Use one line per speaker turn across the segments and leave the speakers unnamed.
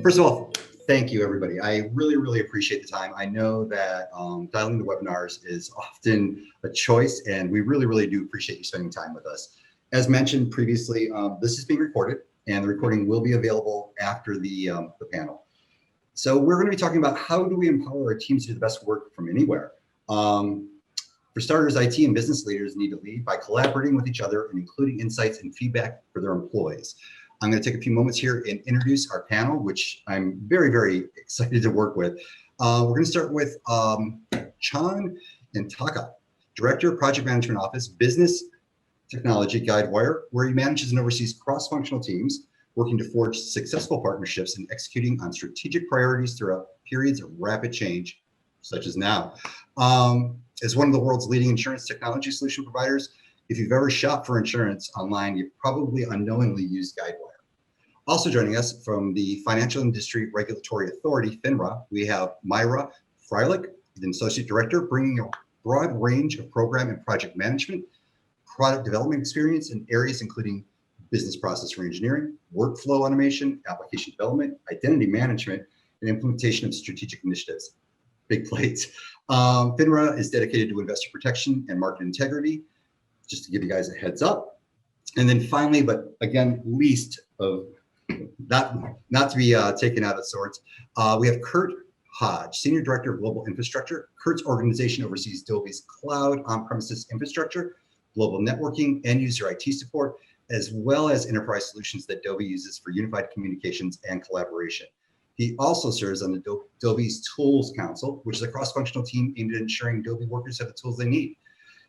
First of all, thank you, everybody. I really, really appreciate the time. I know that dialing the webinars is often a choice, and we really, really do appreciate you spending time with us. As mentioned previously, this is being recorded, and the recording will be available after the panel. So we're going to be talking about how do we empower our teams to do the best work from anywhere. For starters, IT and business leaders need to lead by collaborating with each other and including insights and feedback for their employees. I'm going to take a few moments here and introduce our panel, which I'm very, very excited to work with. We're going to start with Chan and Taka, Director of Project Management Office, Business Technology Guidewire, where he manages and oversees cross-functional teams working to forge successful partnerships and executing on strategic priorities throughout periods of rapid change, such as now. As one of the world's leading insurance technology solution providers, if you've ever shopped for insurance online, you've probably unknowingly used Guidewire. Also joining us from the Financial Industry Regulatory Authority, FINRA, we have Miro Freilich, the Associate Director, bringing a broad range of program and project management, product development experience in areas including business process reengineering, workflow automation, application development, identity management, and implementation of strategic initiatives. Big plates. FINRA is dedicated to investor protection and market integrity, just to give you guys a heads up. And then finally, but again, least of not to be taken out of sorts, we have Kurt Hodge, Senior Director of Global Infrastructure. Kurt's organization oversees Adobe's cloud on-premises infrastructure, global networking, and user IT support, as well as enterprise solutions that Adobe uses for unified communications and collaboration. He also serves on Adobe's Tools Council, which is a cross-functional team aimed at ensuring Adobe workers have the tools they need.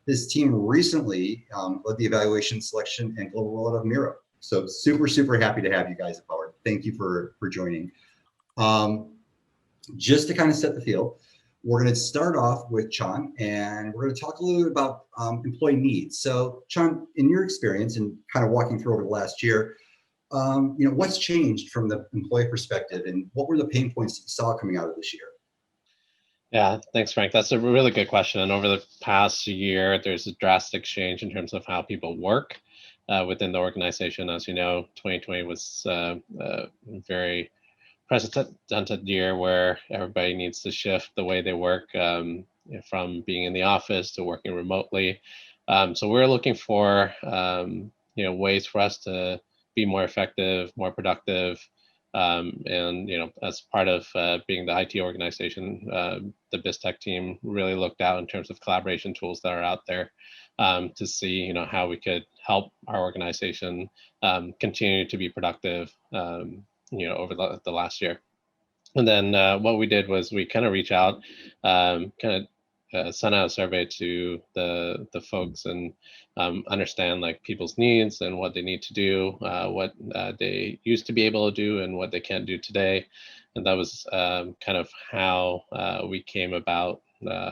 This team recently led the evaluation, selection, and global rollout of Miro. So super, super happy to have you guys aboard. Thank you for joining. Just to kind of set the field, we're going to start off with Chan, and we're going to talk a little bit about employee needs. So Chan, in your experience and kind of walking through over the last year, what's changed from the employee perspective, and what were the pain points that you saw coming out of this year?
Yeah, thanks, Frank. That's a really good question. And over the past year, there's a drastic change in terms of how people work within the organization. As you know, 2020 was a very precedented year where everybody needs to shift the way they work from being in the office to working remotely. So we're looking for ways for us to be more effective, more productive, and as part of being the IT organization, the BizTech team really looked out in terms of collaboration tools that are out there to see how we could help our organization continue to be productive over the last year. And then what we did was we kind of reach out, sent out a survey to the folks and understand like people's needs and what they need to do, what they used to be able to do and what they can't do today. And that was kind of how we came about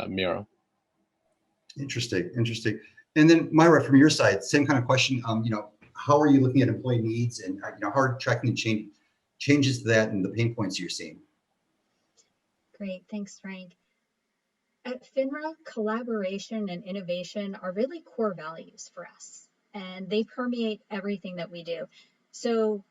Miro.
Interesting. And then Myra, from your side, same kind of question. How are you looking at employee needs, and how are tracking changes to that and the pain points you're seeing?
Great, thanks, Frank. At FINRA, collaboration and innovation are really core values for us, and they permeate everything that we do. So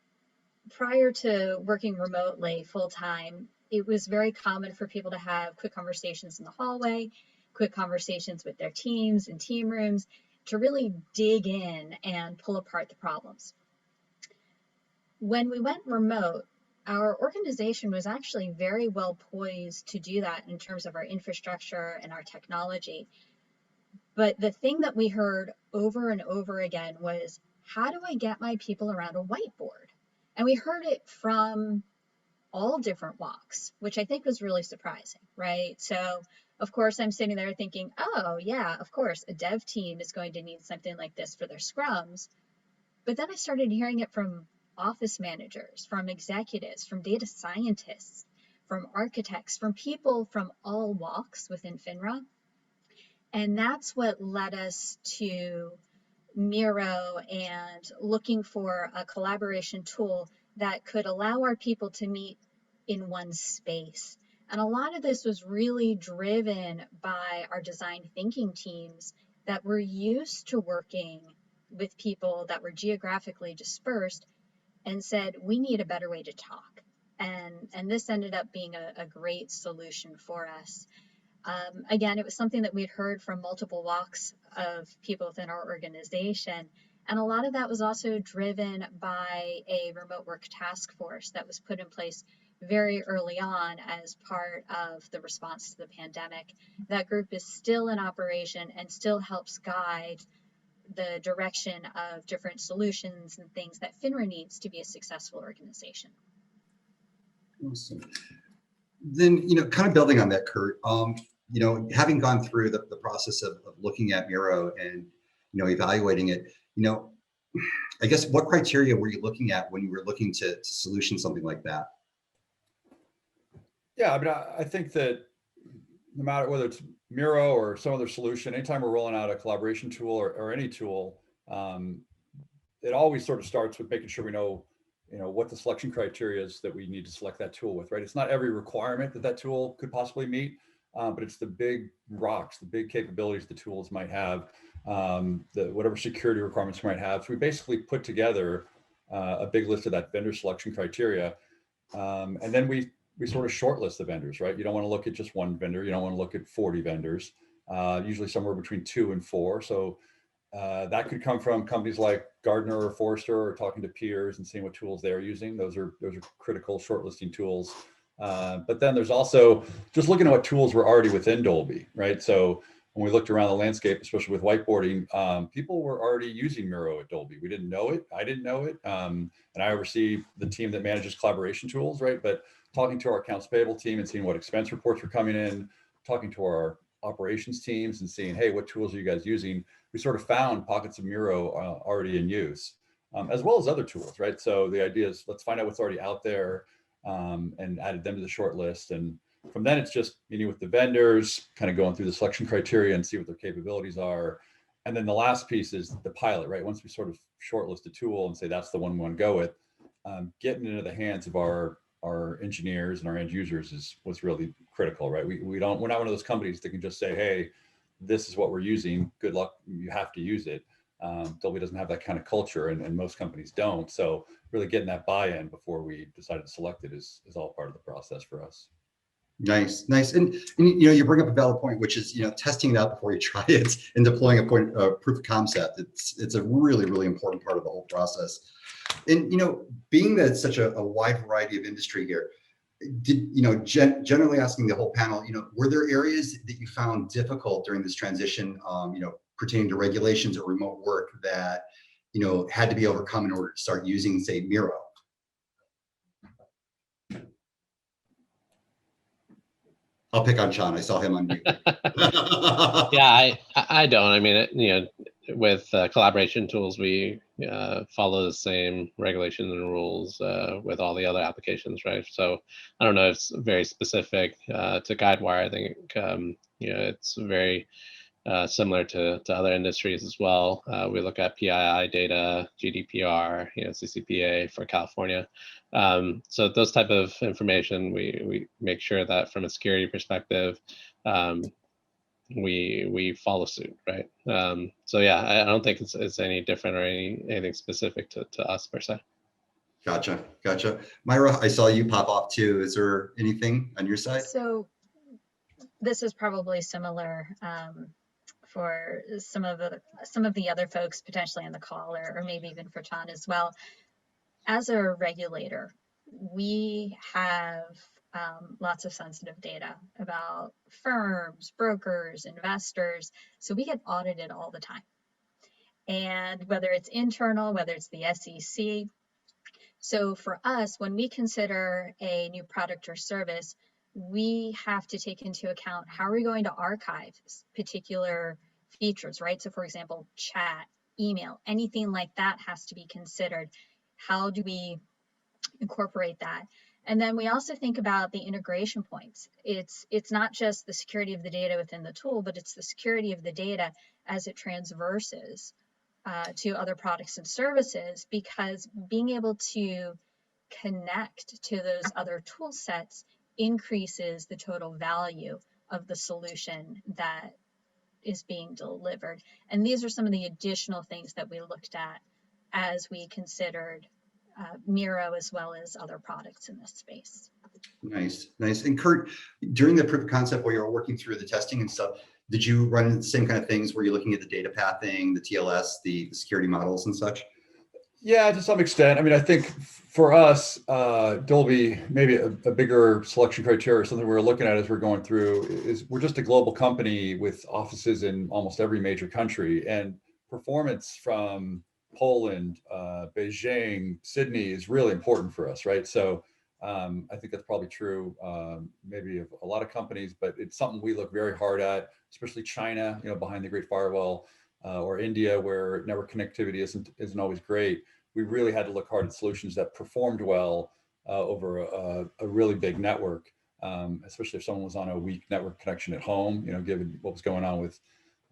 prior to working remotely full-time, it was very common for people to have quick conversations in the hallway, quick conversations with their teams and team rooms to really dig in and pull apart the problems. When we went remote, our organization was actually very well poised to do that in terms of our infrastructure and our technology. But the thing that we heard over and over again was, how do I get my people around a whiteboard? And we heard it from all different walks, which I think was really surprising, right? So of course I'm sitting there thinking, oh yeah, of course a dev team is going to need something like this for their scrums. But then I started hearing it from office managers, from executives, from data scientists, from architects, from people from all walks within FINRA. And that's what led us to Miro and looking for a collaboration tool that could allow our people to meet in one space. And a lot of this was really driven by our design thinking teams that were used to working with people that were geographically dispersed and said, we need a better way to talk. And this ended up being a great solution for us. Again, it was something that we'd heard from multiple walks of people within our organization. And a lot of that was also driven by a remote work task force that was put in place very early on as part of the response to the pandemic. That group is still in operation and still helps guide the direction of different solutions and things that FINRA needs to be a successful organization.
Awesome. Then, kind of building on that, Kurt, having gone through the process of looking at Miro and, evaluating it, I guess what criteria were you looking at when you were looking to solution something like that?
Yeah, I mean, I think that no matter whether it's Miro or some other solution, anytime we're rolling out a collaboration tool or any tool, it always sort of starts with making sure we know, what the selection criteria is that we need to select that tool with, right? It's not every requirement that tool could possibly meet, but it's the big rocks, the big capabilities the tools might have, whatever security requirements we might have. So we basically put together a big list of that vendor selection criteria. And then we sort of shortlist the vendors, right? You don't want to look at just one vendor. You don't want to look at 40 vendors, usually somewhere between 2 and 4. So that could come from companies like Gartner or Forrester, or talking to peers and seeing what tools they're using. Those are critical shortlisting tools. But then there's also just looking at what tools were already within Dolby, right? So when we looked around the landscape, especially with whiteboarding, people were already using Miro at Dolby. We didn't know it. I didn't know it. And I oversee the team that manages collaboration tools, right? But talking to our accounts payable team and seeing what expense reports were coming in, talking to our operations teams and seeing, hey, what tools are you guys using? We sort of found pockets of Miro already in use, as well as other tools, right? So the idea is let's find out what's already out there and added them to the short list. And from then it's just meeting with the vendors, kind of going through the selection criteria and see what their capabilities are. And then the last piece is the pilot, right? Once we sort of shortlist a tool and say that's the one we want to go with, getting into the hands of our engineers and our end users is what's really critical, right? We're not one of those companies that can just say, hey, this is what we're using. Good luck. You have to use it. Dolby doesn't have that kind of culture, and most companies don't. So really getting that buy-in before we decided to select it is all part of the process for us.
Nice. And you bring up a valid point, which is testing it out before you try it and deploying a proof of concept. It's a really, really important part of the whole process. And being that it's such a wide variety of industry here, generally asking the whole panel, were there areas that you found difficult during this transition, pertaining to regulations or remote work that had to be overcome in order to start using, say, Miro? I'll pick on Sean. I saw him on mute.
Yeah, I don't. I mean, with collaboration tools, we follow the same regulations and rules with all the other applications, right? So I don't know if it's very specific to Guidewire. I think it's very similar to other industries as well. We look at PII data, GDPR, CCPA for California. So those type of information, we make sure that from a security perspective, we follow suit, right? So yeah, I don't think it's any different or anything specific to us per se.
Gotcha. Myra, I saw you pop off too. Is there anything on your side?
So this is probably similar for some of the other folks potentially on the call, or maybe even for John as well. As a regulator, we have lots of sensitive data about firms, brokers, investors. So we get audited all the time. And whether it's internal, whether it's the SEC. So for us, when we consider a new product or service, we have to take into account how are we going to archive particular features, right? So for example, chat, email, anything like that has to be considered. How do we incorporate that? And then we also think about the integration points. It's not just the security of the data within the tool, but it's the security of the data as it transverses to other products and services, because being able to connect to those other tool sets increases the total value of the solution that is being delivered. And these are some of the additional things that we looked at as we considered Miro as well as other products in this space.
Nice, nice. And Kurt, during the proof of concept where you were working through the testing and stuff, did you run into the same kind of things where you're looking at the data pathing, the TLS, the security models and such?
Yeah, to some extent. I mean, I think for us, Dolby, maybe a bigger selection criteria, something we're looking at as we're going through is we're just a global company with offices in almost every major country, and performance from Poland, Beijing, Sydney is really important for us, right? So I think that's probably true, maybe of a lot of companies, but it's something we look very hard at, especially China, behind the Great Firewall, or India, where network connectivity isn't always great. We really had to look hard at solutions that performed well over a really big network, especially if someone was on a weak network connection at home, given what was going on with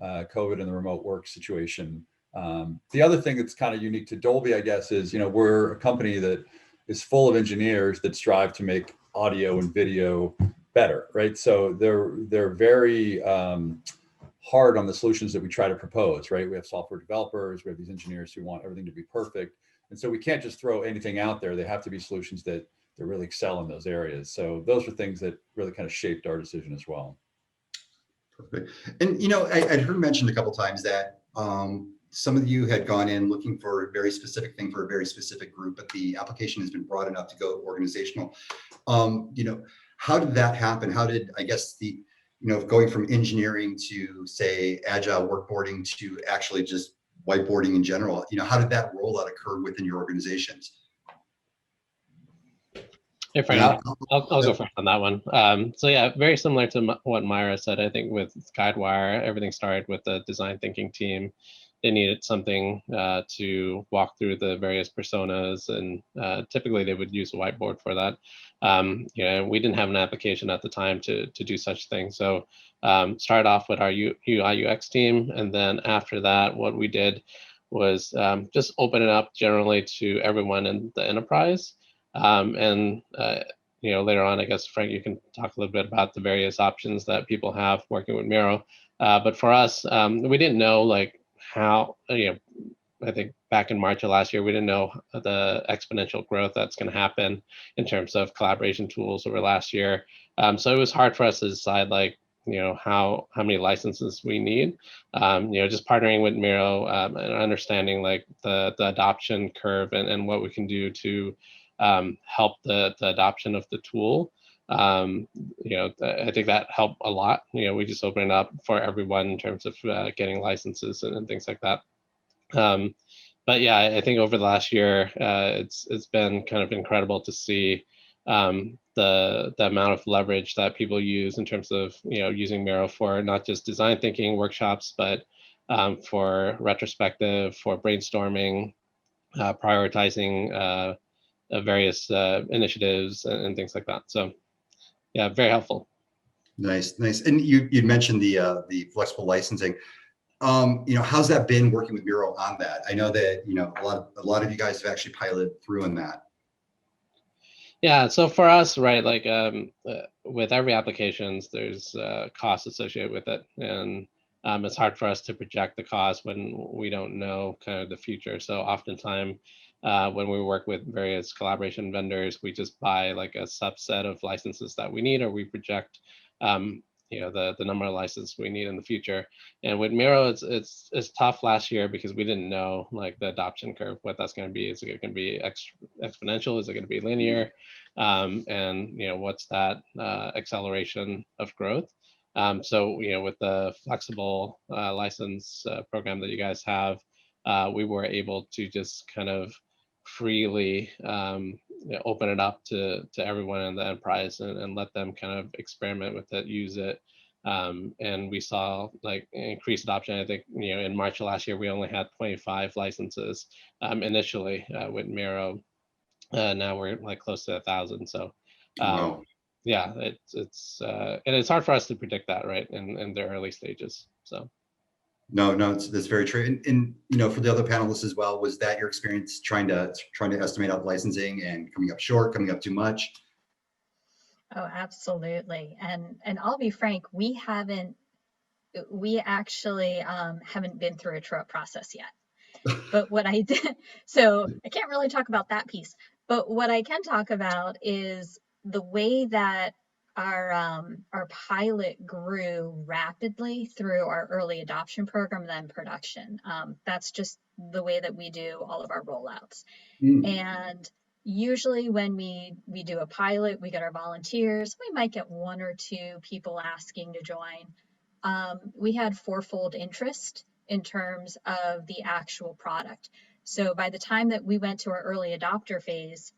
COVID and the remote work situation. The other thing that's kind of unique to Dolby, I guess, is, we're a company that is full of engineers that strive to make audio and video better, right? So they're very hard on the solutions that we try to propose, right? We have software developers, we have these engineers who want everything to be perfect. And so we can't just throw anything out there. They have to be solutions that really excel in those areas. So those are things that really kind of shaped our decision as well.
Perfect. And, I'd heard mentioned a couple of times that some of you had gone in looking for a very specific thing for a very specific group, but the application has been broad enough to go organizational. How did that happen? How did, I guess, going from engineering to, say, agile workboarding to actually just whiteboarding in general, how did that rollout occur within your organizations?
Hey, Frank, I'll go first on that one. So yeah, very similar to what Myra said. I think with Guidewire, everything started with the design thinking team. They needed something to walk through the various personas, and typically they would use a whiteboard for that. We didn't have an application at the time to do such things. So started off with our UI UX team, and then after that, what we did was just open it up generally to everyone in the enterprise. Later on, I guess, Frank, you can talk a little bit about the various options that people have working with Miro. But for us, we didn't know how, I think back in March of last year, we didn't know the exponential growth that's going to happen in terms of collaboration tools over last year. So it was hard for us to decide how many licenses we need. Just partnering with Miro and understanding the adoption curve and what we can do to help the adoption of the tool. I think that helped a lot. We just opened it up for everyone in terms of getting licenses and things like that. But yeah, I think over the last year, it's been kind of incredible to see the amount of leverage that people use in terms of using Miro for not just design thinking workshops, but for retrospective, for brainstorming, prioritizing various initiatives and things like that. So yeah, very helpful.
Nice. And you'd mentioned the flexible licensing. How's that been working with Miro on that? I know that a lot of you guys have actually piloted through in that.
Yeah, so for us, right, with every applications, there's costs associated with it, and it's hard for us to project the cost when we don't know kind of the future. So oftentimes, when we work with various collaboration vendors, we just buy a subset of licenses that we need, or we project the number of licenses we need in the future. And with Miro, it's tough last year because we didn't know the adoption curve, what that's going to be. Is it going to be exponential? Is it going to be linear? And what's that acceleration of growth? So with the flexible license program that you guys have, we were able to just kind of freely open it up to everyone in the enterprise and let them kind of experiment with it, use it. And we saw increased adoption. I think in March of last year we only had 25 licenses initially with Miro. Now we're close to 1,000. So
Wow.
yeah, it's and it's hard for us to predict that, right, in the early stages. So
No, that's very true. And for the other panelists as well, was that your experience trying to estimate out licensing and coming up short, coming up too much?
Oh, absolutely. And I'll be frank, we actually haven't been through a true-up process yet. But what I did, so I can't really talk about that piece. But what I can talk about is the way that our pilot grew rapidly through our early adoption program, then production. That's just the way that we do all of our rollouts.
Mm,
And usually when we do a pilot, we get our volunteers. We might get one or two people asking to join. We had fourfold interest in terms of the actual product. So by the time that we went to our early adopter phase,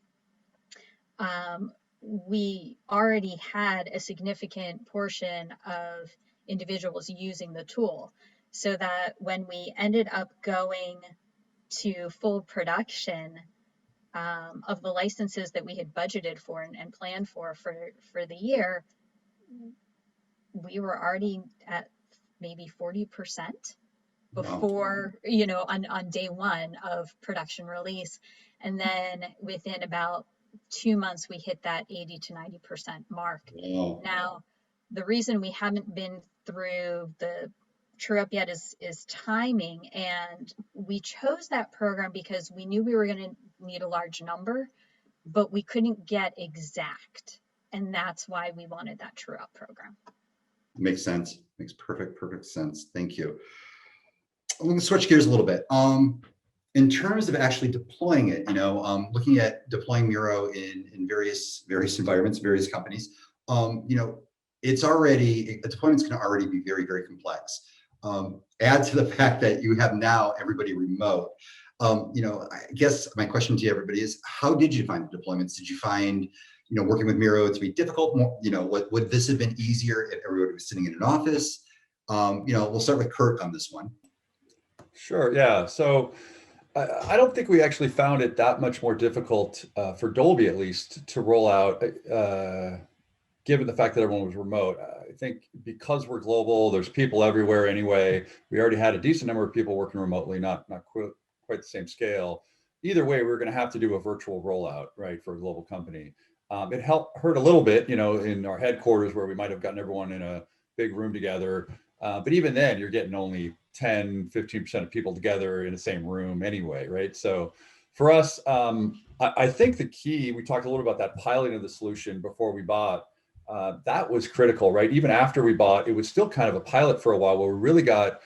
we already had a significant portion of individuals using the tool, so that when we ended up going to full production, of the licenses that we had budgeted for and planned for the year, we were already at maybe 40%
wow.
before, on day one of production release. And then within about 2 months, we hit that 80 to 90% mark.
Wow.
Now, the reason we haven't been through the true up yet is timing. And we chose that program because we knew we were going to need a large number, but we couldn't get exact. And that's why we wanted that true up program.
Makes sense. Makes perfect sense. Thank you. I'm going to switch gears a little bit. In terms of actually deploying it, looking at deploying Miro in various environments, various companies, deployments can already be very complex. Add to the fact that you have now everybody remote. I guess my question to you, everybody, is how did you find the deployments? Did you find, working with Miro to be difficult? Would this have been easier if everybody was sitting in an office? We'll start with Kurt on this one.
Sure. Yeah. So I don't think we actually found it that much more difficult for Dolby, at least, to roll out, given the fact that everyone was remote. I think because we're global, there's people everywhere anyway. We already had a decent number of people working remotely, not quite the same scale. Either way, we were going to have to do a virtual rollout, right, for a global company. It hurt a little bit, in our headquarters where we might have gotten everyone in a big room together. But even then, you're getting only 10, 15% of people together in the same room anyway, right? So for us, I think the key, we talked a little about that piloting of the solution before we bought. That was critical, right? Even after we bought, it was still kind of a pilot for a while where we really got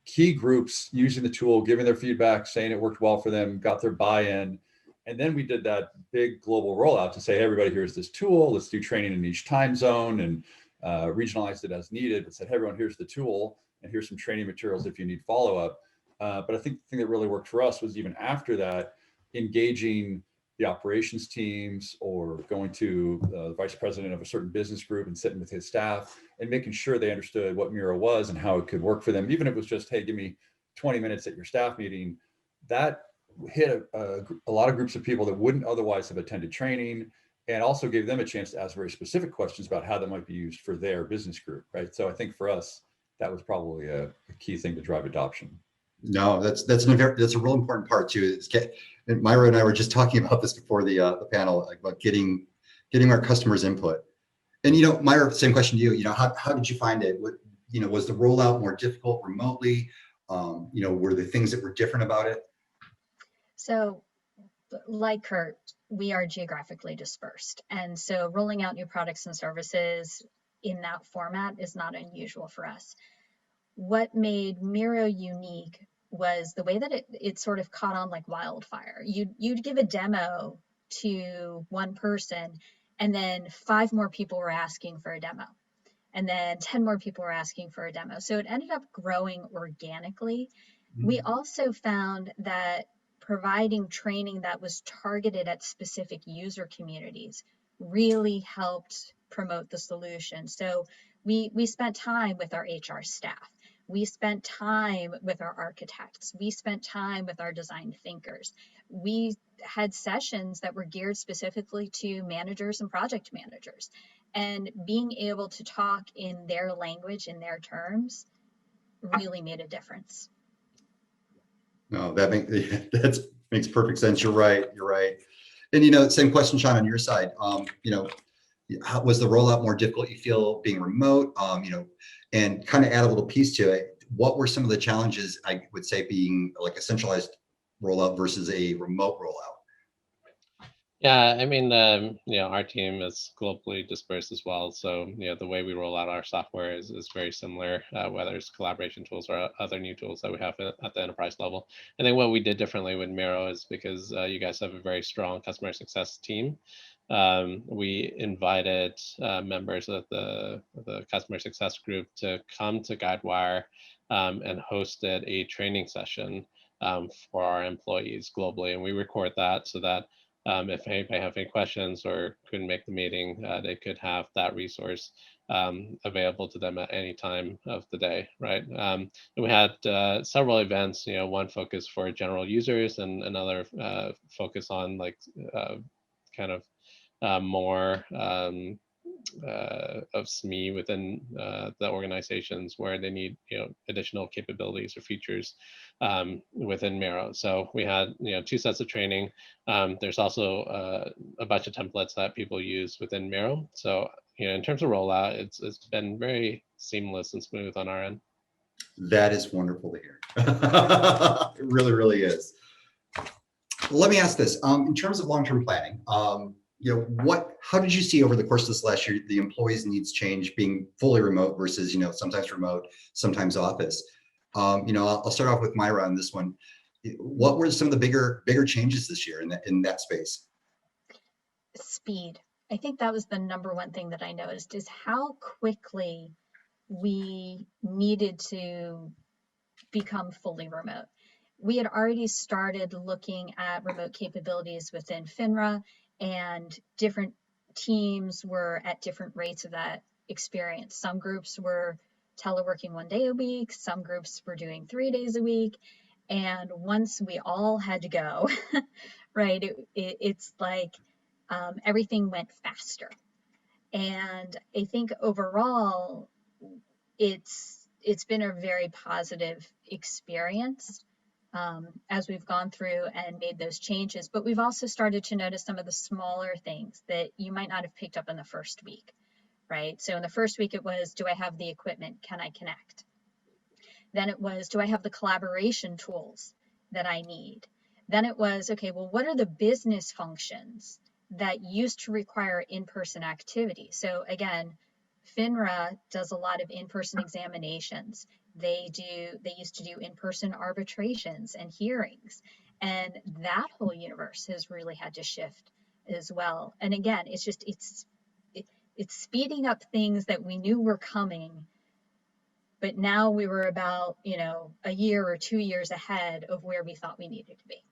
key groups using the tool, giving their feedback, saying it worked well for them, got their buy-in. And then we did that big global rollout to say, hey, everybody, here's this tool. Let's do training in each time zone and regionalized it as needed, but said, hey, everyone, here's the tool and here's some training materials if you need follow-up. But I think the thing that really worked for us was even after that, engaging the operations teams or going to the vice president of a certain business group and sitting with his staff and making sure they understood what Miro was and how it could work for them. Even if it was just, hey, give me 20 minutes at your staff meeting, that hit a lot of groups of people that wouldn't otherwise have attended training, and also gave them a chance to ask very specific questions about how that might be used for their business group, right? So I think for us, that was probably a key thing to drive adoption.
No, that's a real important part too. And Myra and I were just talking about this before the panel, like about getting our customers' input. And Myra, same question to you. How did you find it? Was the rollout more difficult remotely? Were there things that were different about it?
So, like Kurt, we are geographically dispersed. And so rolling out new products and services in that format is not unusual for us. What made Miro unique was the way that it sort of caught on like wildfire. You'd give a demo to one person, and then 5 more people were asking for a demo. And then 10 more people were asking for a demo. So it ended up growing organically. We also found that providing training that was targeted at specific user communities really helped promote the solution. So we spent time with our HR staff. We spent time with our architects. We spent time with our design thinkers. We had sessions that were geared specifically to managers and project managers. And being able to talk in their language, in their terms, really made a difference.
No, that makes perfect sense. You're right. And same question, Sean, on your side. How was the rollout more difficult? You feel being remote? And kind of add a little piece to it. what were some of the challenges, I would say, being like a centralized rollout versus a remote rollout?
Yeah, I mean, our team is globally dispersed as well. So, the way we roll out our software is very similar, whether it's collaboration tools or other new tools that we have at the enterprise level. I think what we did differently with Miro is because you guys have a very strong customer success team. We invited members of the customer success group to come to Guidewire and hosted a training session for our employees globally. And we record that so that if anybody have any questions or couldn't make the meeting, they could have that resource available to them at any time of the day, right? And we had several events, one focus for general users and another focus on like kind of more of SME within the organizations where they need additional capabilities or features within Miro. So we had 2 sets of training. There's also a bunch of templates that people use within Miro. So in terms of rollout, it's been very seamless and smooth on our end.
That is wonderful to hear. It really, really is. Let me ask this: in terms of long-term planning, how did you see over the course of this last year the employees' needs change, being fully remote versus sometimes remote, sometimes office? I'll start off with Myra on this one. What were some of the bigger changes this year in that space?
Speed. I think that was the number one thing that I noticed, is how quickly we needed to become fully remote. We had already started looking at remote capabilities within FINRA, and different teams were at different rates of that experience. Some groups were teleworking 1 day a week, some groups were doing 3 days a week. And once we all had to go, right, it's like everything went faster. And I think overall, it's been a very positive experience as we've gone through and made those changes. But we've also started to notice some of the smaller things that you might not have picked up in the first week, right? So in the first week, it was, do I have the equipment? Can I connect? Then it was, do I have the collaboration tools that I need? Then it was, okay, well, what are the business functions that used to require in-person activity? So again, FINRA does a lot of in-person examinations. They used to do in-person arbitrations and hearings. And that whole universe has really had to shift as well. And again, it's speeding up things that we knew were coming, but now we were about, a year or 2 years ahead of where we thought we needed to be.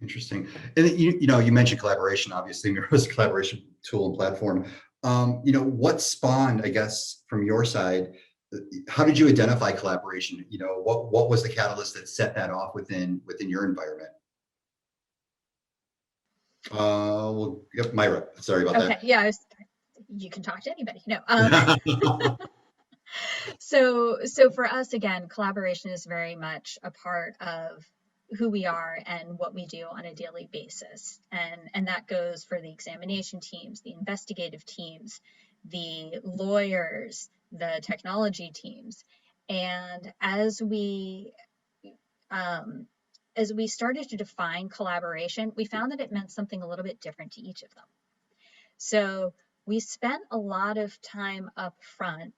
Interesting. And you mentioned collaboration. Obviously, Miro is a collaboration tool and platform. What spawned, I guess, from your side? How did you identify collaboration? What was the catalyst that set that off within your environment? Myra. Sorry about that.
Okay. Yeah. You can talk to anybody. No. So for us, again, collaboration is very much a part of who we are and what we do on a daily basis. And that goes for the examination teams, the investigative teams, the lawyers, the technology teams. And as we started to define collaboration, we found that it meant something a little bit different to each of them. So we spent a lot of time up front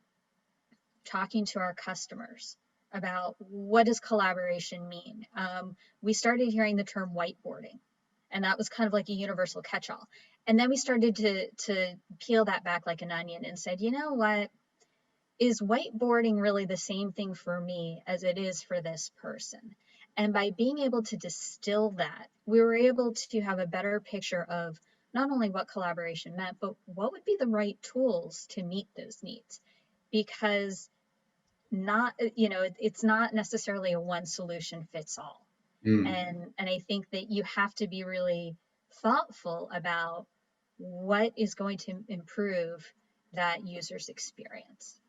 talking to our customers about what does collaboration mean. We started hearing the term whiteboarding, and that was kind of like a universal catch-all. And then we started to peel that back like an onion and said, you know what? Is whiteboarding really the same thing for me as it is for this person? And by being able to distill that, we were able to have a better picture of not only what collaboration meant, but what would be the right tools to meet those needs. Because it's not necessarily a one solution fits all. And I think that you have to be really thoughtful about what is going to improve that user's experience.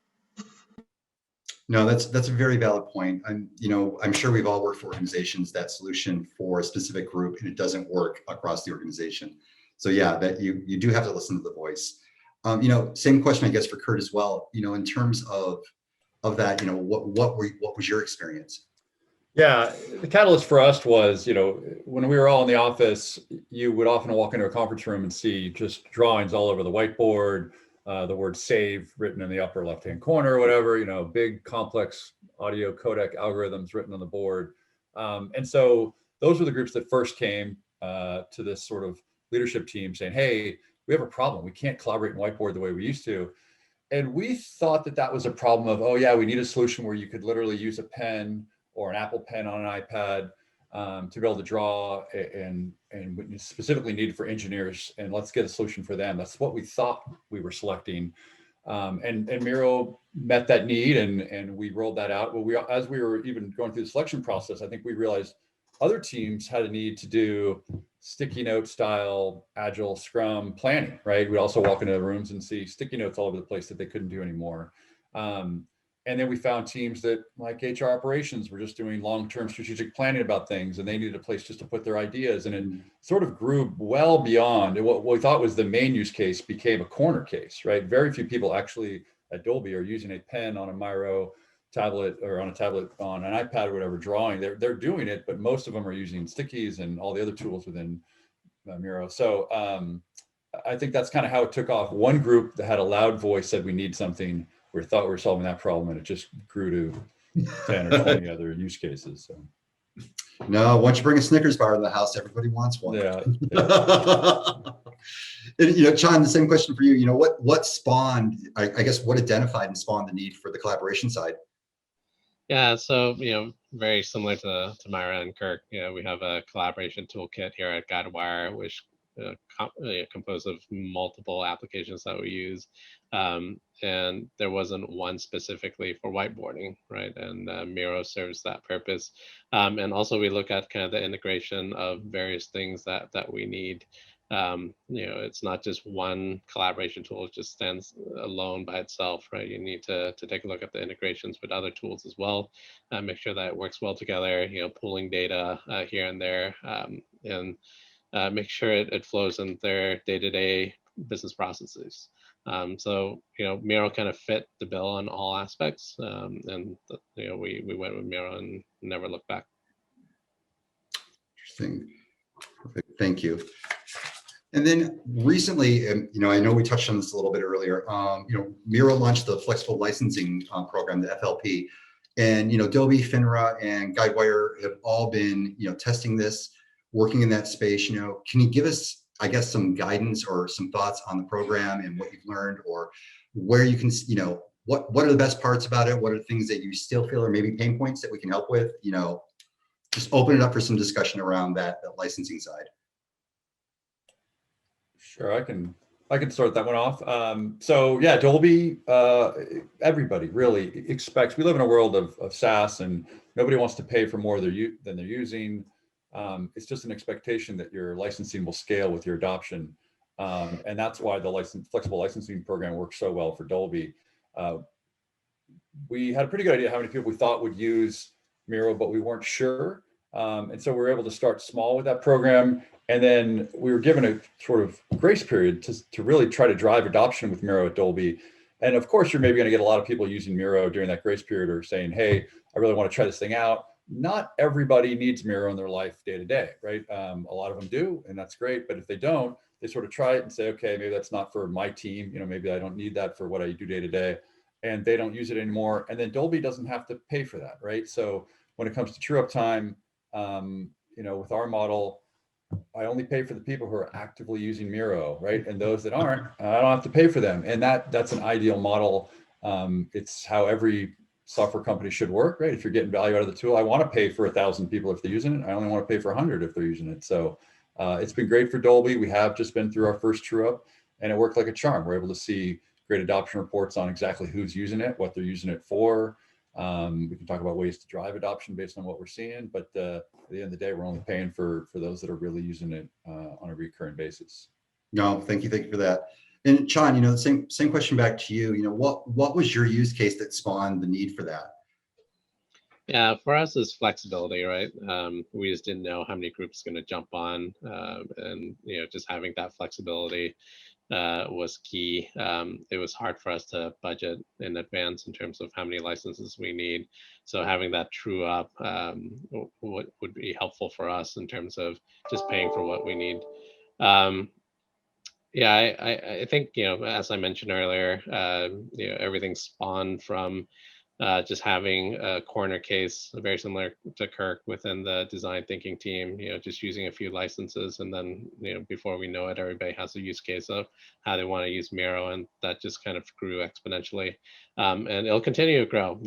No, that's a very valid point. I'm sure we've all worked for organizations that solution for a specific group and it doesn't work across the organization. So yeah, that you do have to listen to the voice. Same question, I guess, for Kurt as well. In terms of of that, what was your experience?
Yeah, the catalyst for us was, when we were all in the office, you would often walk into a conference room and see just drawings all over the whiteboard, the word save written in the upper left-hand corner, or whatever, big complex audio codec algorithms written on the board. And so those were the groups that first came to this sort of leadership team saying, hey, we have a problem. We can't collaborate in whiteboard the way we used to. And we thought that that was a problem of, oh yeah, we need a solution where you could literally use a pen or an Apple Pen on an iPad to be able to draw, and specifically needed for engineers. And let's get a solution for them. That's what we thought we were selecting. And Miro met that need, and we rolled that out. Well, as we were even going through the selection process, I think we realized other teams had a need to do sticky note style, agile Scrum planning, right? We also walk into the rooms and see sticky notes all over the place that they couldn't do anymore. And then we found teams that, like HR operations, were just doing long-term strategic planning about things, and they needed a place just to put their ideas. And it sort of grew well beyond, and what we thought was the main use case became a corner case, right? Very few people actually at Dolby are using a pen on a Miro tablet or on a tablet on an iPad or whatever drawing. They're doing it, but most of them are using stickies and all the other tools within Miro. So I think that's kind of how it took off. One group that had a loud voice said we need something. We thought we were solving that problem, and it just grew to 10 or 20 other use cases. So.
No, once you bring a Snickers bar to the house, everybody wants one.
Yeah.
And, John, the same question for you. What spawned, I guess, what identified and spawned the need for the collaboration side?
Yeah, so very similar to Myra and Kirk, we have a collaboration toolkit here at Guidewire, which composed of multiple applications that we use, and there wasn't one specifically for whiteboarding, right? And Miro serves that purpose, and also we look at kind of the integration of various things that we need. It's not just one collaboration tool; it just stands alone by itself, right? You need to take a look at the integrations with other tools as well, make sure that it works well together. Pulling data here and there, and make sure it flows in their day-to-day business processes. So Miro kind of fit the bill on all aspects, and we went with Miro and never looked back.
Interesting. Perfect. Thank you. And then recently, I know we touched on this a little bit earlier. Miro launched the flexible licensing program, the FLP, and Adobe, FINRA, and Guidewire have all been testing this, working in that space. Can you give us, I guess, some guidance or some thoughts on the program and what you've learned, or where you can, what are the best parts about it? What are the things that you still feel are maybe pain points that we can help with? Just open it up for some discussion around that licensing side.
Sure, I can start that one off. So yeah, Dolby, everybody really expects, we live in a world of SaaS, and nobody wants to pay for more than they're using. It's just an expectation that your licensing will scale with your adoption. And that's why the flexible licensing program works so well for Dolby. We had a pretty good idea how many people we thought would use Miro, but we weren't sure. And so we were able to start small with that program. And then we were given a sort of grace period to really try to drive adoption with Miro at Dolby. And of course, you're maybe going to get a lot of people using Miro during that grace period, or saying, hey, I really want to try this thing out. Not everybody needs Miro in their life day to day, right? A lot of them do, and that's great. But if they don't, they sort of try it and say, okay, maybe that's not for my team. Maybe I don't need that for what I do day to day. And they don't use it anymore. And then Dolby doesn't have to pay for that, right? So when it comes to true up time, with our model, I only pay for the people who are actively using Miro, right? And those that aren't, I don't have to pay for them. And that's an ideal model. It's how every software company should work, right? If you're getting value out of the tool, I want to pay for 1,000 people if they're using it. I only want to pay for 100 if they're using it. So it's been great for Dolby. We have just been through our first true up, and it worked like a charm. We're able to see great adoption reports on exactly who's using it, what they're using it for. We can talk about ways to drive adoption based on what we're seeing, but at the end of the day, we're only paying for those that are really using it on a recurring basis.
No, thank you for that. And Sean, the same question back to you. What was your use case that spawned the need for that?
Yeah, for us is flexibility, right? We just didn't know how many groups going to jump on, and just having that flexibility. was key. It was hard for us to budget in advance in terms of how many licenses we need. So having that true up would be helpful for us in terms of just paying for what we need. Yeah, I think, as I mentioned earlier, everything spawned from just having a corner case very similar to Kirk within the design thinking team, just using a few licenses, and then, before we know it, everybody has a use case of how they want to use Miro, and that just kind of grew exponentially. And it'll continue to grow.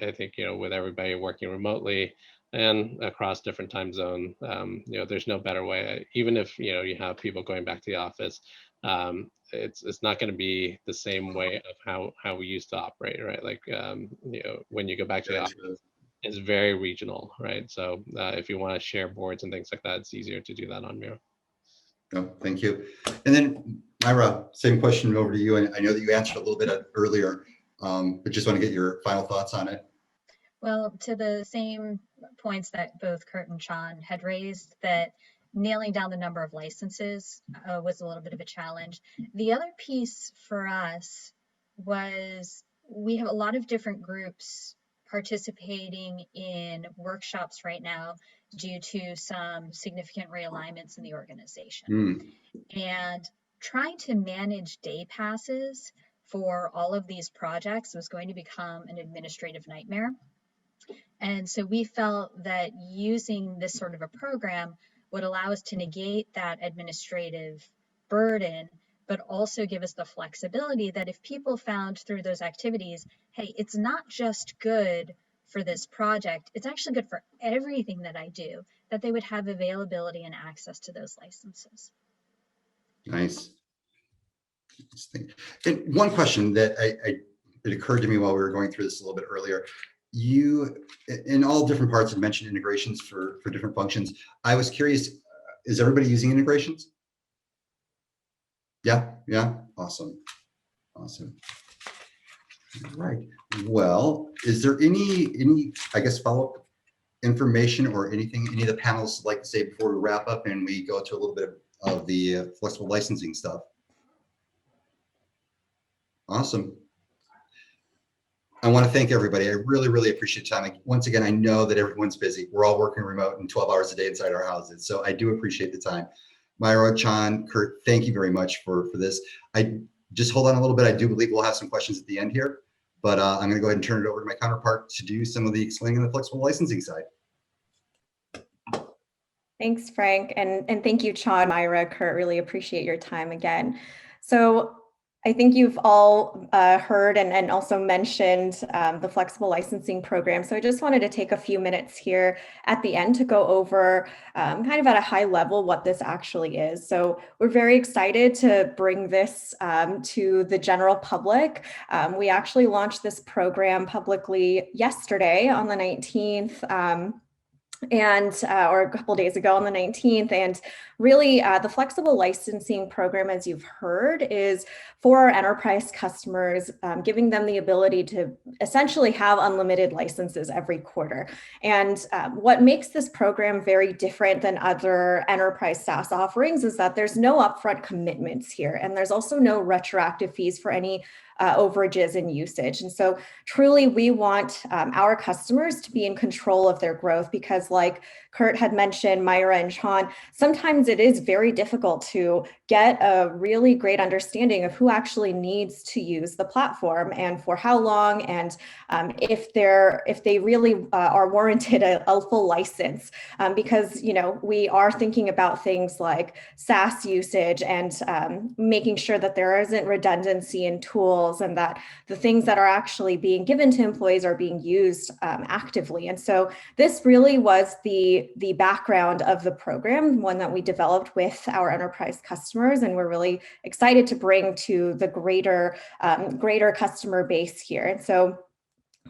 I think, with everybody working remotely and across different time zone, there's no better way. Even if you have people going back to the office, it's not going to be the same way of how we used to operate, right? Like when you go back to the office, it's very regional, right? So if you want to share boards and things like that, it's easier to do that on Miro.
No, thank you. And then Myra, same question over to you. And I know that you answered a little bit earlier, but just want to get your final thoughts on it.
Well, to the same points that both Kurt and Sean had raised, that nailing down the number of licenses was a little bit of a challenge. The other piece for us was we have a lot of different groups participating in workshops right now due to some significant realignments in the organization. And trying to manage day passes for all of these projects was going to become an administrative nightmare. And so we felt that using this sort of a program would allow us to negate that administrative burden, but also give us the flexibility that if people found through those activities, hey, it's not just good for this project, it's actually good for everything that I do, that they would have availability and access to those licenses.
Nice. And one question that it occurred to me while we were going through this a little bit earlier, you, in all different parts, have mentioned integrations for different functions. I was curious, is everybody using integrations? Yeah, awesome. All right. Well, is there any I guess follow-up information or anything any of the panelists would like to say before we wrap up and we go to a little bit of the flexible licensing stuff? Awesome. I want to thank everybody. I really, really appreciate your time. Once again, I know that everyone's busy. We're all working remote and 12 hours a day inside our houses. So I do appreciate the time. Myra, Chan, Kurt, thank you very much for this. I just hold on a little bit. I do believe we'll have some questions at the end here, but I'm going to go ahead and turn it over to my counterpart to do some of the explaining on the flexible licensing side.
Thanks, Frank. And thank you, Chan, Myra, Kurt, really appreciate your time again. So I think you've all heard and also mentioned the flexible licensing program. So I just wanted to take a few minutes here at the end to go over kind of at a high level what this actually is. So we're very excited to bring this to the general public. We actually launched this program publicly yesterday on the 19th. Or a couple of days ago on the 19th. And really the flexible licensing program, as you've heard, is for our enterprise customers, giving them the ability to essentially have unlimited licenses every quarter. And what makes this program very different than other enterprise SaaS offerings is that there's no upfront commitments here. And there's also no retroactive fees for any overages and usage. And so truly we want our customers to be in control of their growth because like Kurt had mentioned, Myra and Sean, sometimes it is very difficult to get a really great understanding of who actually needs to use the platform and for how long, and if they really are warranted a full license, because we are thinking about things like SaaS usage and making sure that there isn't redundancy in tools and that the things that are actually being given to employees are being used actively. And so this really was the background of the program, one that we developed with our enterprise customers, and we're really excited to bring to the greater customer base here. And so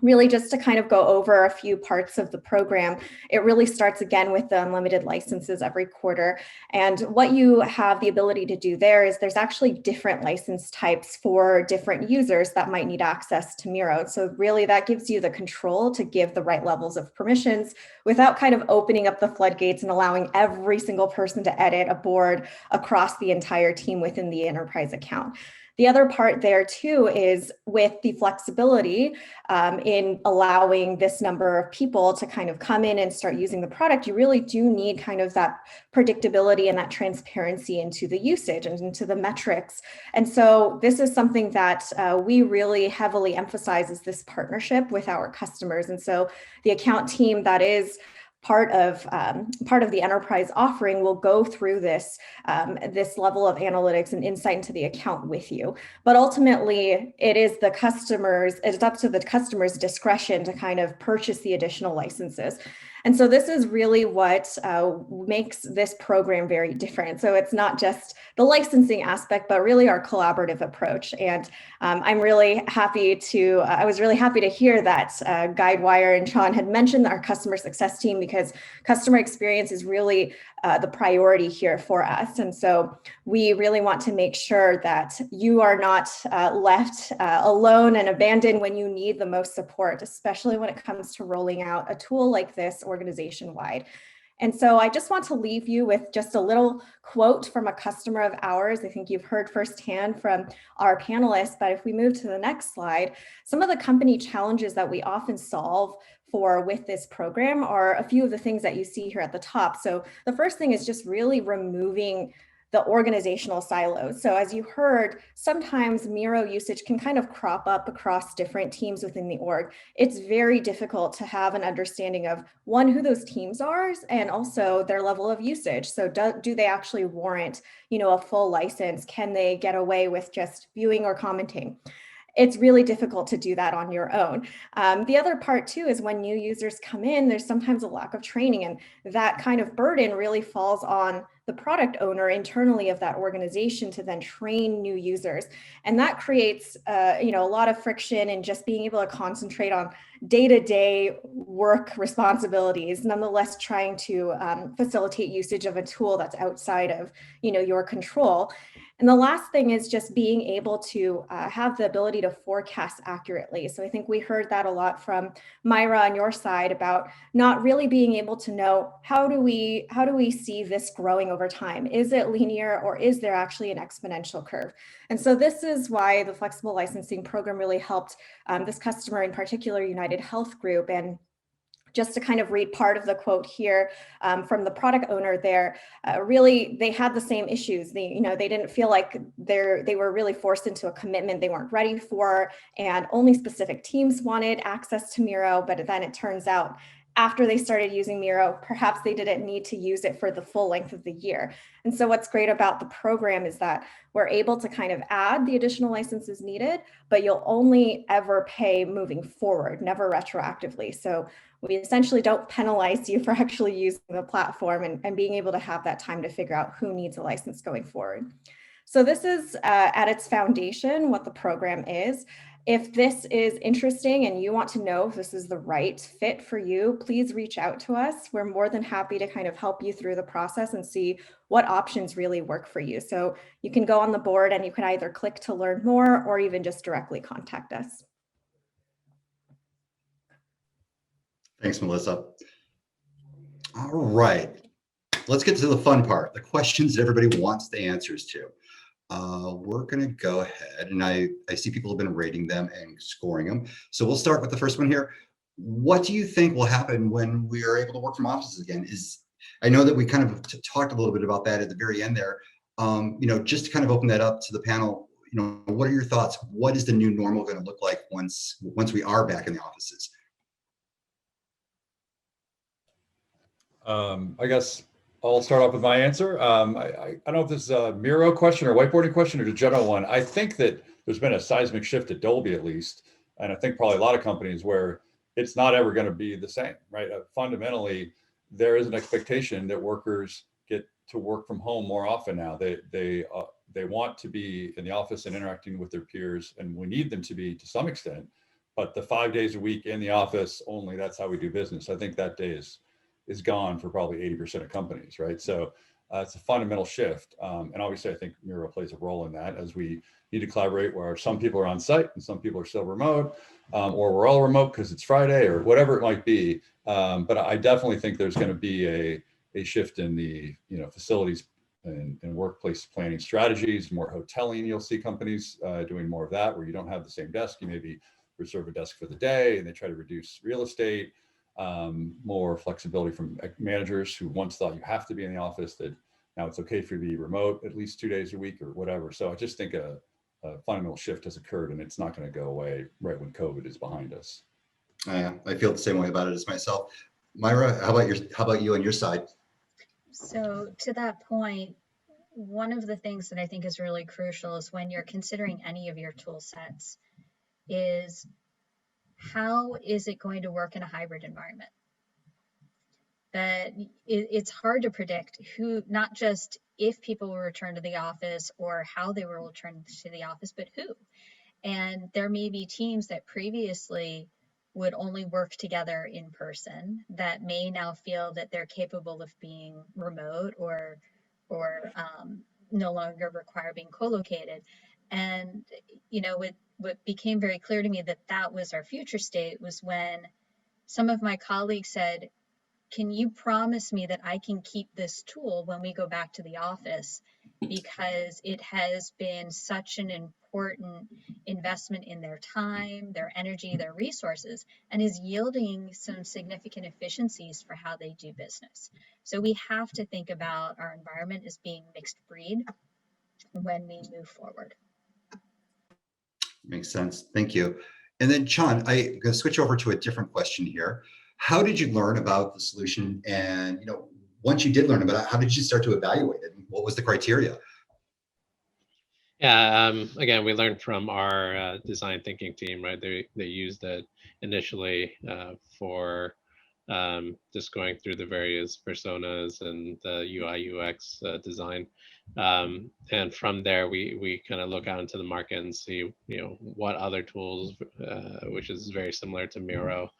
really just to kind of go over a few parts of the program, it really starts again with the unlimited licenses every quarter. And what you have the ability to do there is there's actually different license types for different users that might need access to Miro. So really that gives you the control to give the right levels of permissions without kind of opening up the floodgates and allowing every single person to edit a board across the entire team within the enterprise account. The other part there too is with the flexibility in allowing this number of people to kind of come in and start using the product, you really do need kind of that predictability and that transparency into the usage and into the metrics. And so this is something that we really heavily emphasize is this partnership with our customers. And so the account team that is part of the enterprise offering will go through this this level of analytics and insight into the account with you. But ultimately, it's up to the customer's discretion to kind of purchase the additional licenses. And so this is really what makes this program very different. So it's not just the licensing aspect, but really our collaborative approach. And I'm really happy to, I was really happy to hear that Guidewire and Sean had mentioned our customer success team, because customer experience is really the priority here for us. And so we really want to make sure that you are not left alone and abandoned when you need the most support, especially when it comes to rolling out a tool like this organization-wide. And so I just want to leave you with just a little quote from a customer of ours. I think you've heard firsthand from our panelists, but if we move to the next slide, some of the company challenges that we often solve with this program are a few of the things that you see here at the top. So the first thing is just really removing the organizational silos. So as you heard, sometimes Miro usage can kind of crop up across different teams within the org. It's very difficult to have an understanding of, one, who those teams are, and also their level of usage. So do they actually warrant, a full license? Can they get away with just viewing or commenting? It's really difficult to do that on your own. The other part too is when new users come in, there's sometimes a lack of training, and that kind of burden really falls on the product owner internally of that organization to then train new users. And that creates a lot of friction in just being able to concentrate on day-to-day work responsibilities, nonetheless trying to facilitate usage of a tool that's outside of your control. And the last thing is just being able to have the ability to forecast accurately. So I think we heard that a lot from Myra on your side about not really being able to know, how do we see this growing over time? Is it linear, or is there actually an exponential curve? And so this is why the flexible licensing program really helped this customer, in particular, United Health Group. And just to kind of read part of the quote here from the product owner there, really, they had the same issues. They didn't feel like they were really forced into a commitment they weren't ready for, and only specific teams wanted access to Miro. But then it turns out, after they started using Miro, perhaps they didn't need to use it for the full length of the year. And so what's great about the program is that we're able to kind of add the additional licenses needed, but you'll only ever pay moving forward, never retroactively. So we essentially don't penalize you for actually using the platform and being able to have that time to figure out who needs a license going forward. So this is at its foundation what the program is. If this is interesting and you want to know if this is the right fit for you, please reach out to us. We're more than happy to kind of help you through the process and see what options really work for you. So you can go on the board and you can either click to learn more or even just directly contact us.
Thanks, Melissa. All right, let's get to the fun part, the questions that everybody wants the answers to. We're going to go ahead, and I see people have been rating them and scoring them. So we'll start with the first one here. What do you think will happen when we are able to work from offices again? I know that we kind of talked a little bit about that at the very end there. Just to kind of open that up to the panel, what are your thoughts? What is the new normal going to look like once we are back in the offices?
I guess I'll start off with my answer. I don't know if this is a Miro question or whiteboarding question or a general one. I think that there's been a seismic shift at Dolby, at least, and I think probably a lot of companies, where it's not ever going to be the same, right? Fundamentally, there is an expectation that workers get to work from home more often now. They want to be in the office and interacting with their peers, and we need them to be to some extent. but the 5 days a week in the office only, that's how we do business. I think that day is gone for probably 80% of companies, right? So it's a fundamental shift. And obviously I think Miro plays a role in that, as we need to collaborate where some people are on site and some people are still remote, or we're all remote because it's Friday or whatever it might be. But I definitely think there's going to be a shift in the, facilities and workplace planning strategies, more hoteling. You'll see companies doing more of that, where you don't have the same desk. You maybe reserve a desk for the day, and they try to reduce real estate. More flexibility from managers who once thought you have to be in the office, that now it's okay for you to be remote at least 2 days a week or whatever. So I just think a fundamental shift has occurred, and it's not going to go away right when COVID is behind us.
I feel the same way about it as myself. Myra, how about you on your side?
So to that point, one of the things that I think is really crucial is when you're considering any of your tool sets is, how is it going to work in a hybrid environment? That it's hard to predict who, not just if people will return to the office or how they will return to the office, but who. And there may be teams that previously would only work together in person that may now feel that they're capable of being remote or no longer require being co-located. And what became very clear to me that was our future state was when some of my colleagues said, can you promise me that I can keep this tool when we go back to the office? Because it has been such an important investment in their time, their energy, their resources, and is yielding some significant efficiencies for how they do business. So we have to think about our environment as being mixed breed when we move forward.
Makes sense. Thank you. And then, Sean, I'm going to switch over to a different question here. How did you learn about the solution? And once you did learn about it, how did you start to evaluate it? What was the criteria?
Yeah, again, we learned from our design thinking team, right? They used it initially for just going through the various personas and the UI UX design, and from there we kind of look out into the market and see what other tools, which is very similar to Miro.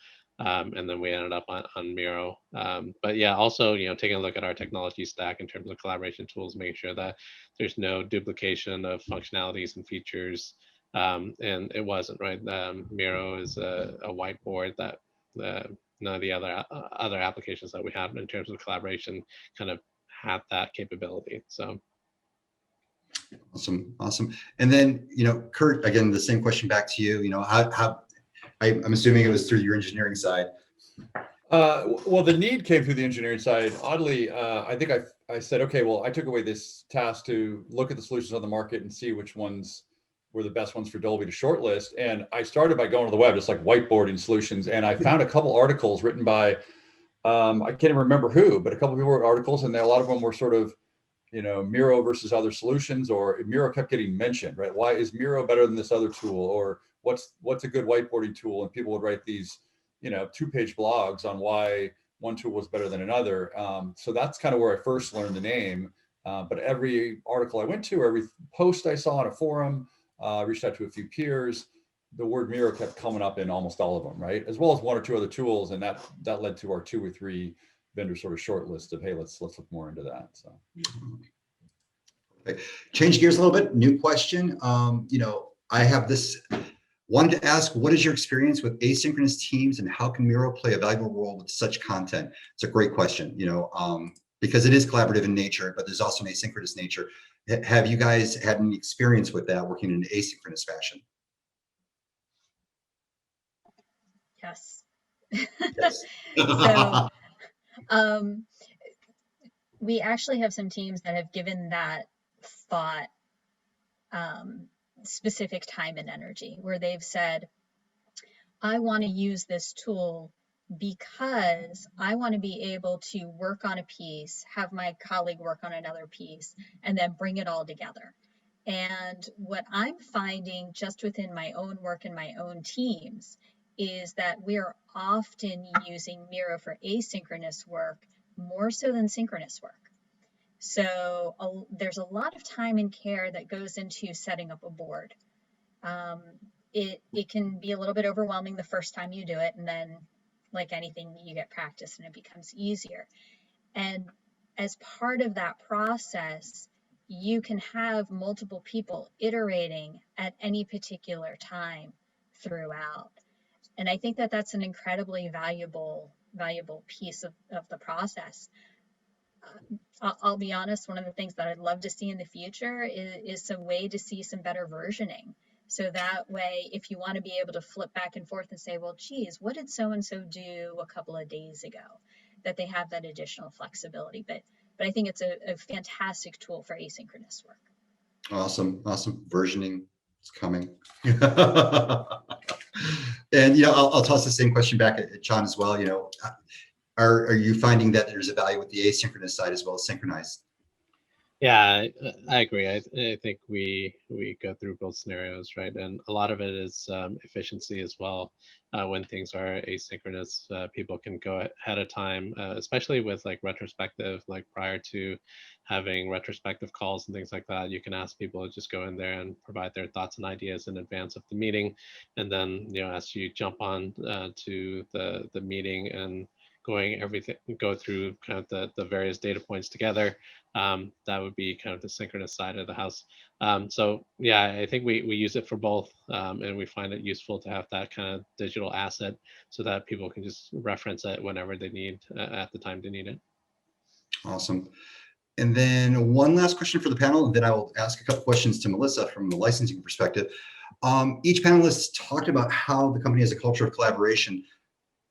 And then we ended up on Miro. But yeah, also, taking a look at our technology stack in terms of collaboration tools, making sure that there's no duplication of functionalities and features. And it wasn't, right? Miro is a whiteboard that none of the other applications that we have in terms of collaboration kind of had that capability. So.
Awesome. And then, Kurt, again, the same question back to you. How I'm assuming it was through your engineering side.
Well, the need came through the engineering side. Oddly, I think I said, okay, well, I took away this task to look at the solutions on the market and see which ones were the best ones for Dolby to shortlist. And I started by going to the web, just like whiteboarding solutions. And I found a couple articles written by, I can't even remember who, but a couple of people wrote articles, and a lot of them were sort of, Miro versus other solutions, or Miro kept getting mentioned, right? Why is Miro better than this other tool? Or what's a good whiteboarding tool? And people would write these, 2-page blogs on why one tool was better than another. So that's kind of where I first learned the name. But every article I went to, every post I saw on a forum, reached out to a few peers, the word Miro kept coming up in almost all of them, right? As well as one or two other tools. And that led to our 2 or 3 vendor sort of short list of, hey, let's look more into that. So.
Okay. Change gears a little bit. New question. I have this. Wanted to ask, what is your experience with asynchronous teams, and how can Miro play a valuable role with such content? It's a great question, because it is collaborative in nature, but there's also an asynchronous nature. Have you guys had any experience with that, working in an asynchronous fashion?
Yes.
Yes.
So we actually have some teams that have given that thought specific time and energy, where they've said, I want to use this tool because I want to be able to work on a piece, have my colleague work on another piece, and then bring it all together. And what I'm finding just within my own work and my own teams is that we're often using Miro for asynchronous work more so than synchronous work. So there's a lot of time and care that goes into setting up a board. it can be a little bit overwhelming the first time you do it, and then like anything, you get practice and it becomes easier. And as part of that process, you can have multiple people iterating at any particular time throughout. And I think that that's an incredibly valuable piece of the process. I'll be honest, one of the things that I'd love to see in the future is some way to see some better versioning. So that way, if you want to be able to flip back and forth and say, well, geez, what did so and so do a couple of days ago? That they have that additional flexibility. But I think it's a fantastic tool for asynchronous work.
Awesome. Versioning is coming. And I'll toss the same question back at John as well. Are you finding that there's a value with the asynchronous side as well as synchronized?
Yeah, I agree. I think we go through both scenarios, right? And a lot of it is efficiency as well. When things are asynchronous, people can go ahead of time, especially with like retrospective, like prior to having retrospective calls and things like that. You can ask people to just go in there and provide their thoughts and ideas in advance of the meeting, and then as you jump on to the meeting and go through kind of the various data points together. That would be kind of the synchronous side of the house. So yeah, I think we use it for both, and we find it useful to have that kind of digital asset so that people can just reference it whenever they need at the time they need it.
Awesome. And then one last question for the panel, and then I will ask a couple questions to Melissa from the licensing perspective. Each panelist talked about how the company has a culture of collaboration.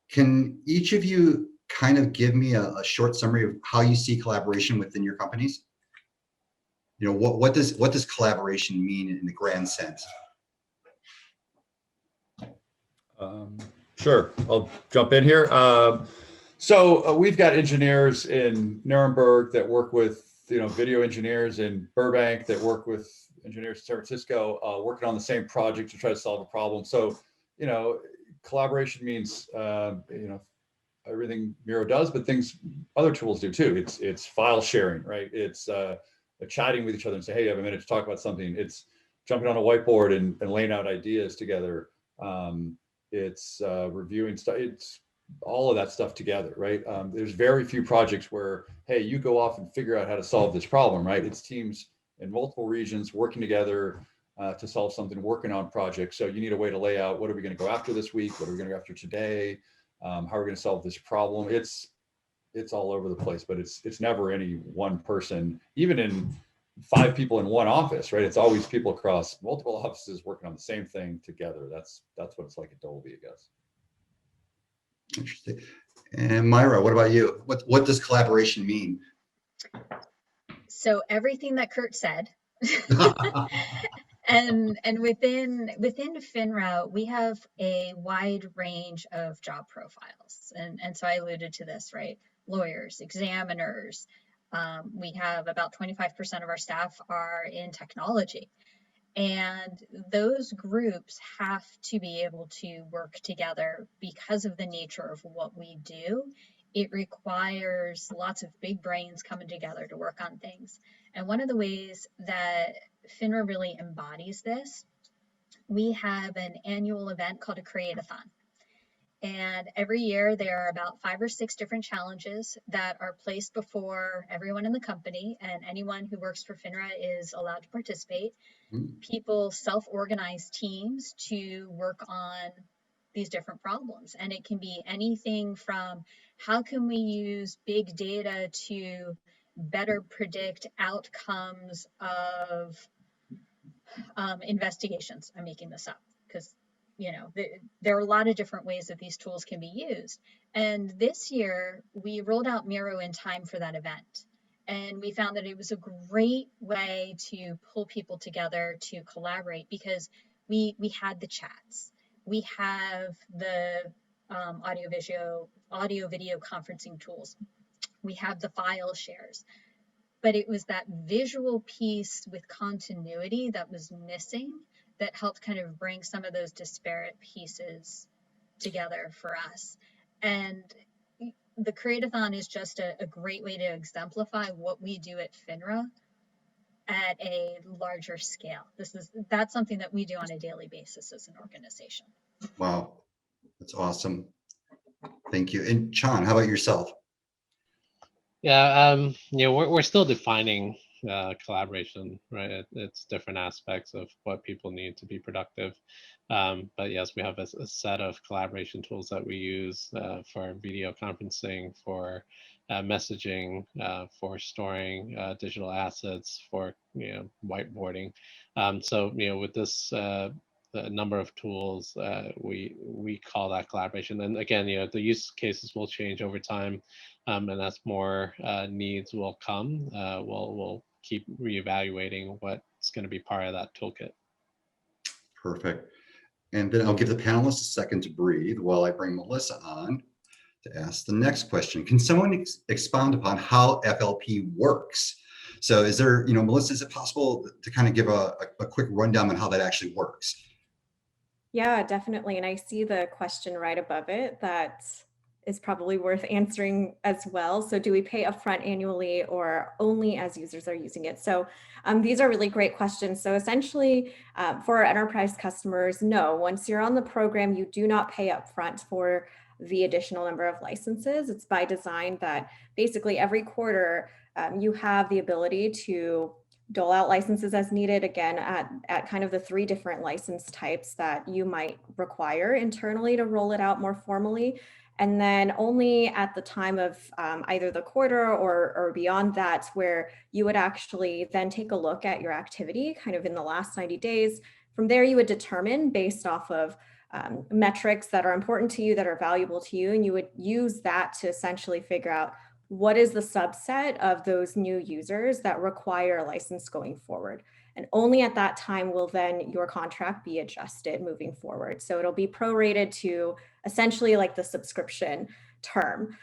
Can each of you kind of give me a short summary of how you see collaboration within your companies? What does collaboration mean in the grand sense?
Sure, I'll jump in here. So we've got engineers in Nuremberg that work with video engineers in Burbank that work with engineers in San Francisco, working on the same project to try to solve a problem. So collaboration means everything Miro does, but other tools do too. It's file sharing, right? It's chatting with each other and say, hey, you have a minute to talk about something. It's jumping on a whiteboard and laying out ideas together. It's reviewing stuff. It's all of that stuff together, right? There's very few projects where, hey, you go off and figure out how to solve this problem, right? It's teams in multiple regions working together to solve something, working on projects. So you need a way to lay out, what are we going to go after this week? What are we going to go after today? How are we going to solve this problem? It's all over the place, but it's never any one person, even in 5 people in one office, right? It's always people across multiple offices working on the same thing together. That's what it's like at Dolby, I guess.
Interesting. And Myra, what about you? What does collaboration mean?
So everything that Kurt said. And within FINRA, we have a wide range of job profiles. And so I alluded to this, right? Lawyers, examiners. We have about 25% of our staff are in technology. And those groups have to be able to work together because of the nature of what we do. It requires lots of big brains coming together to work on things. And one of the ways that FINRA really embodies this, we have an annual event called a Create-a-thon. And every year there are about 5 or 6 different challenges that are placed before everyone in the company, and anyone who works for FINRA is allowed to participate. People self-organize teams to work on these different problems. And it can be anything from how can we use big data to better predict outcomes of investigations. I'm making this up because there are a lot of different ways that these tools can be used. And this year we rolled out Miro in time for that event. And we found that it was a great way to pull people together to collaborate because we had the chats. We have the audio video conferencing tools. We have the file shares. But it was that visual piece with continuity that was missing that helped kind of bring some of those disparate pieces together for us. And the Create-a-thon is just a great way to exemplify what we do at FINRA at a larger scale. That's something that we do on a daily basis as an organization.
Wow, that's awesome. Thank you. And Chan, how about yourself?
Yeah, we're still defining collaboration, right? It's different aspects of what people need to be productive. But yes, we have a set of collaboration tools that we use for video conferencing, for messaging, for storing digital assets, for whiteboarding. So with this the number of tools, we call that collaboration. And again, the use cases will change over time. And as more needs will come, we'll keep reevaluating what's going to be part of that toolkit.
Perfect. And then I'll give the panelists a second to breathe while I bring Melissa on to ask the next question. Can someone expound upon how FLP works? So is there, Melissa, is it possible to kind of give a quick rundown on how that actually works?
Yeah, definitely. And I see the question right above it that is probably worth answering as well. So do we pay upfront annually or only as users are using it? So these are really great questions. So essentially for our enterprise customers, no, once you're on the program, you do not pay upfront for the additional number of licenses. It's by design that basically every quarter you have the ability to dole out licenses as needed, again, at kind of the 3 different license types that you might require internally to roll it out more formally. And then only at the time of either the quarter or beyond that, where you would actually then take a look at your activity kind of in the last 90 days. From there, you would determine based off of metrics that are important to you, that are valuable to you, and you would use that to essentially figure out what is the subset of those new users that require a license going forward. And only at that time will then your contract be adjusted moving forward. So it'll be prorated to essentially like the subscription term.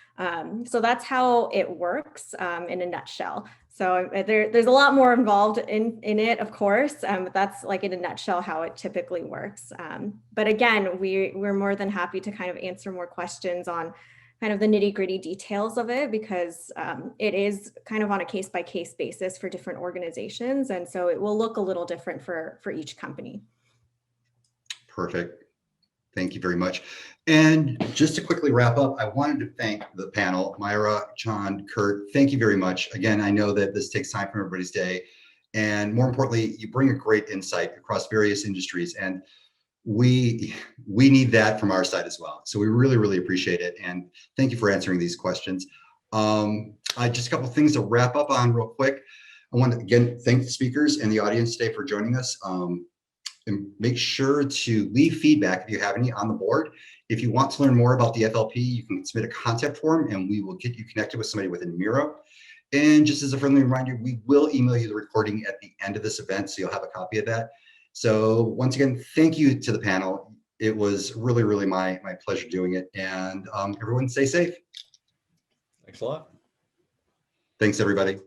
So that's how it works in a nutshell. So there's a lot more involved in it, of course, but that's like in a nutshell how it typically works. But again, we're more than happy to kind of answer more questions on kind of the nitty-gritty details of it, because it is kind of on a case-by-case basis for different organizations. And so it will look a little different for each company.
Perfect. Thank you very much. And just to quickly wrap up, I wanted to thank the panel, Myra, Chan, Kurt, thank you very much. Again, I know that this takes time from everybody's day. And more importantly, you bring a great insight across various industries. And we need that from our side as well. So we really, really appreciate it. And thank you for answering these questions. Just a couple of things to wrap up on real quick. I want to again thank the speakers and the audience today for joining us. And make sure to leave feedback if you have any on the board. If you want to learn more about the FLP, you can submit a contact form and we will get you connected with somebody within Miro. And just as a friendly reminder, we will email you the recording at the end of this event, so you'll have a copy of that. So once again, thank you to the panel. It was really, really my pleasure doing it. And everyone stay safe.
Thanks a lot.
Thanks, everybody.